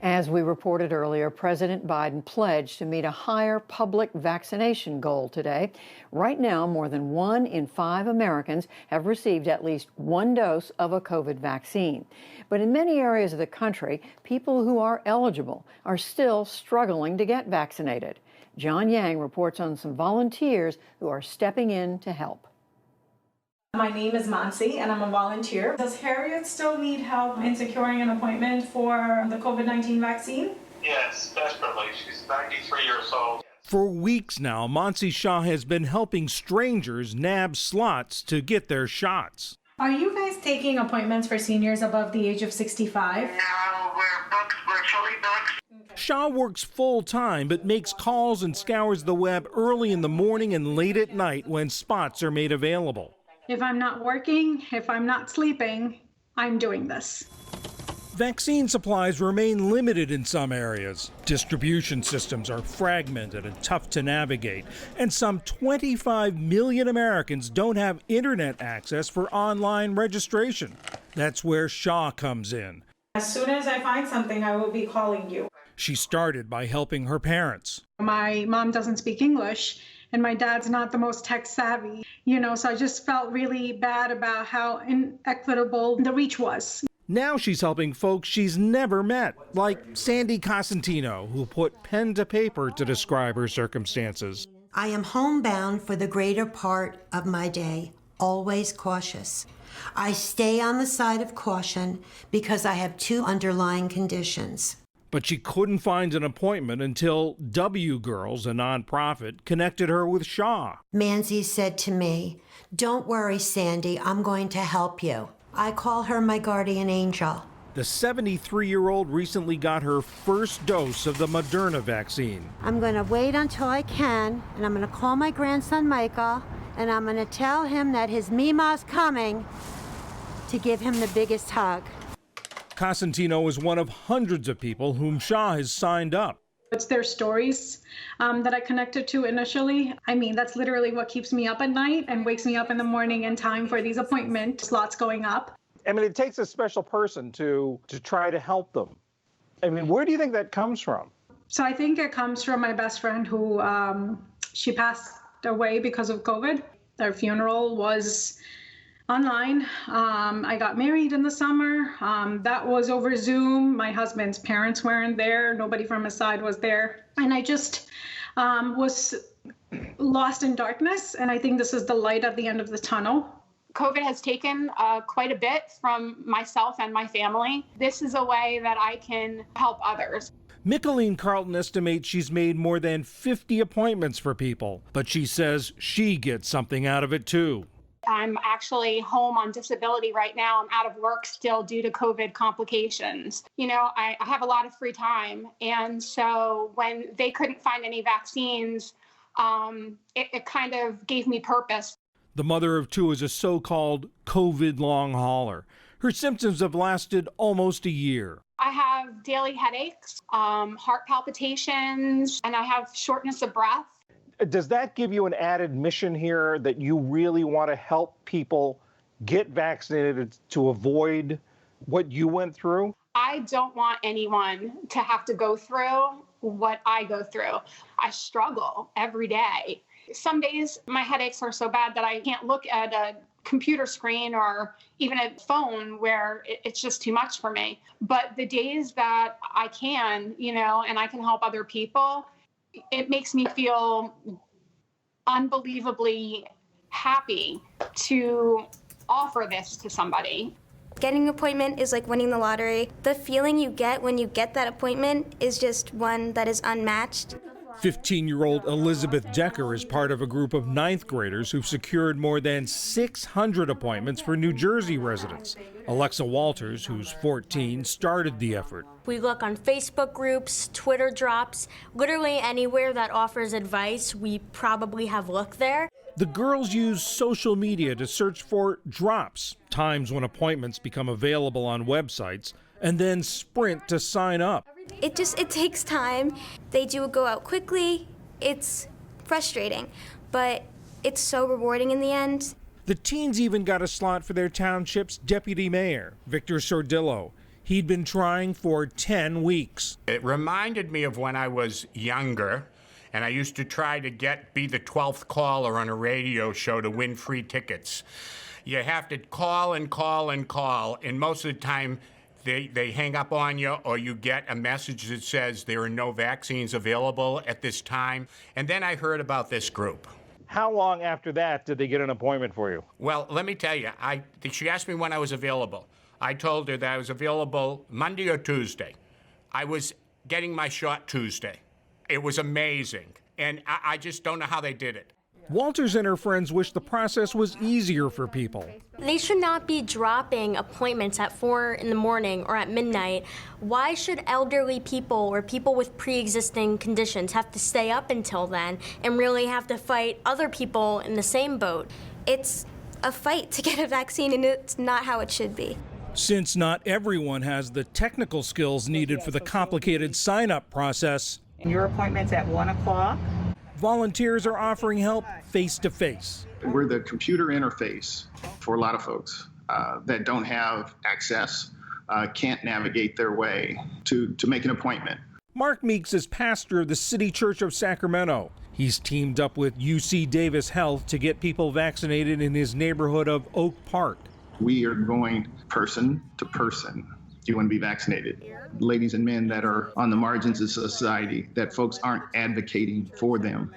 As we reported earlier, President Biden pledged to meet a higher public vaccination goal today. Right now, more than 1 in 5 Americans have received at least one dose of a COVID vaccine. But in many areas of the country, people who are eligible are still struggling to get vaccinated. John Yang reports on some volunteers who are stepping in to help. My name is Mansi and I'm a volunteer. Does Harriet still need help in securing an appointment for the COVID-19 vaccine? Yes, desperately. She's 93 years old. For weeks now, Mansi Shah has been helping strangers nab slots to get their shots. Are you guys taking appointments for seniors above the age of 65? No, we're fully booked. Shah works full-time but makes calls and scours the web early in the morning and late at night when spots are made available. If I'm not working, if I'm not sleeping, I'm doing this. Vaccine supplies remain limited in some areas. Distribution systems are fragmented and tough to navigate. And some 25 million Americans don't have internet access for online registration. That's where Shah comes in. As soon as I find something, I will be calling you. She started by helping her parents. My mom doesn't speak English, and my dad's not the most tech savvy, so I just felt really bad about how inequitable the reach was. Now she's helping folks she's never met, like Sandy Cosentino, who put pen to paper to describe her circumstances. I am homebound for the greater part of my day, always cautious. I stay on the side of caution because I have 2 underlying conditions. But she couldn't find an appointment until W Girls, a nonprofit, connected her with Shah. Mansi said to me, "Don't worry, Sandy, I'm going to help you." I call her my guardian angel. The 73-year-old recently got her first dose of the Moderna vaccine. I'm going to wait until I can, and I'm going to call my grandson Michael, and I'm going to tell him that his Mima's coming to give him the biggest hug. Cosentino is one of hundreds of people whom Shah has signed up. It's their stories that I connected to initially. That's literally what keeps me up at night and wakes me up in the morning in time for these appointment slots going up. It takes a special person to try to help them. Where do you think that comes from? So I think it comes from my best friend who she passed away because of COVID. Their funeral was online. I got married in the summer. That was over Zoom. My husband's parents weren't there. Nobody from his side was there. And I just was lost in darkness. And I think this is the light at the end of the tunnel. COVID has taken quite a bit from myself and my family. This is a way that I can help others. Micheline Carlton estimates she's made more than 50 appointments for people, but she says she gets something out of it too. I'm actually home on disability right now. I'm out of work still due to COVID complications. I have a lot of free time. And so when they couldn't find any vaccines, it kind of gave me purpose. The mother of 2 is a so-called COVID long hauler. Her symptoms have lasted almost a year. I have daily headaches, heart palpitations, and I have shortness of breath. Does that give you an added mission here that you really want to help people get vaccinated to avoid what you went through? I don't want anyone to have to go through what I go through. I struggle every day. Some days my headaches are so bad that I can't look at a computer screen or even a phone where it's just too much for me. But the days that I can, and I can help other people, it makes me feel unbelievably happy to offer this to somebody. Getting an appointment is like winning the lottery. The feeling you get when you get that appointment is just one that is unmatched. 15-year-old Elizabeth Decker is part of a group of 9th graders who've secured more than 600 appointments for New Jersey residents. Alexa Walters, who's 14, started the effort. We look on Facebook groups, Twitter drops, literally anywhere that offers advice, we probably have looked there. The girls use social media to search for drops, times when appointments become available on websites, and then sprint to sign up. It takes time. They do go out quickly. It's frustrating, but it's so rewarding in the end. The teens even got a slot for their township's deputy mayor, Victor Sordillo. He'd been trying for 10 weeks. It reminded me of when I was younger, and I used to try to be the 12th caller on a radio show to win free tickets. You have to call and call and call, and most of the time they hang up on you, or you get a message that says there are no vaccines available at this time. And then I heard about this group. How long after that did they get an appointment for you? Well, let me tell you, she asked me when I was available. I told her that I was available Monday or Tuesday. I was getting my shot Tuesday. It was amazing, and I just don't know how they did it. Walters and her friends wish the process was easier for people. They should not be dropping appointments at 4 in the morning or at midnight. Why should elderly people or people with pre-existing conditions have to stay up until then and really have to fight other people in the same boat? It's a fight to get a vaccine, and it's not how it should be. Since not everyone has the technical skills needed for the complicated sign-up process, your appointment's at 1 o'clock. volunteers are offering help face-to-face. We're the computer interface for a lot of folks that don't have access, can't navigate their way to make an appointment. Mark Meeks is pastor of the City Church of Sacramento. He's teamed up with UC Davis Health to get people vaccinated in his neighborhood of Oak Park. We are going person to person. Do you want to be vaccinated? Ladies and men that are on the margins of society, that folks aren't advocating for them.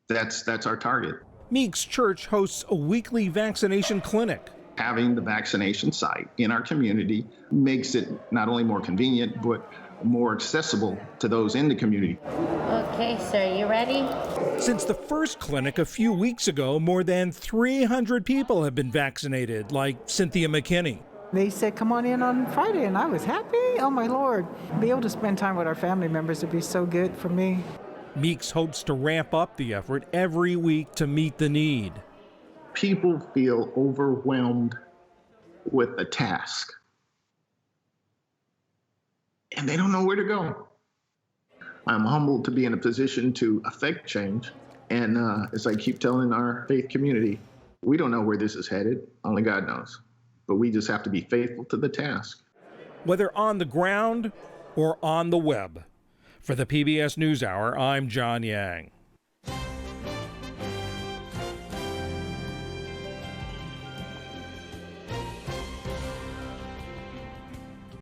That's our target. Meeks Church hosts a weekly vaccination clinic. Having the vaccination site in our community makes it not only more convenient, but more accessible to those in the community. Okay, sir, you ready? Since the first clinic a few weeks ago, more than 300 people have been vaccinated, like Cynthia McKinney. They said, come on in on Friday, and I was happy. Oh, my Lord. Be able to spend time with our family members would be so good for me. Meeks hopes to ramp up the effort every week to meet the need. People feel overwhelmed with the task, and they don't know where to go. I'm humbled to be in a position to affect change. And as I keep telling our faith community, we don't know where this is headed. Only God knows. But we just have to be faithful to the task. Whether on the ground or on the web. For the PBS NewsHour, I'm John Yang.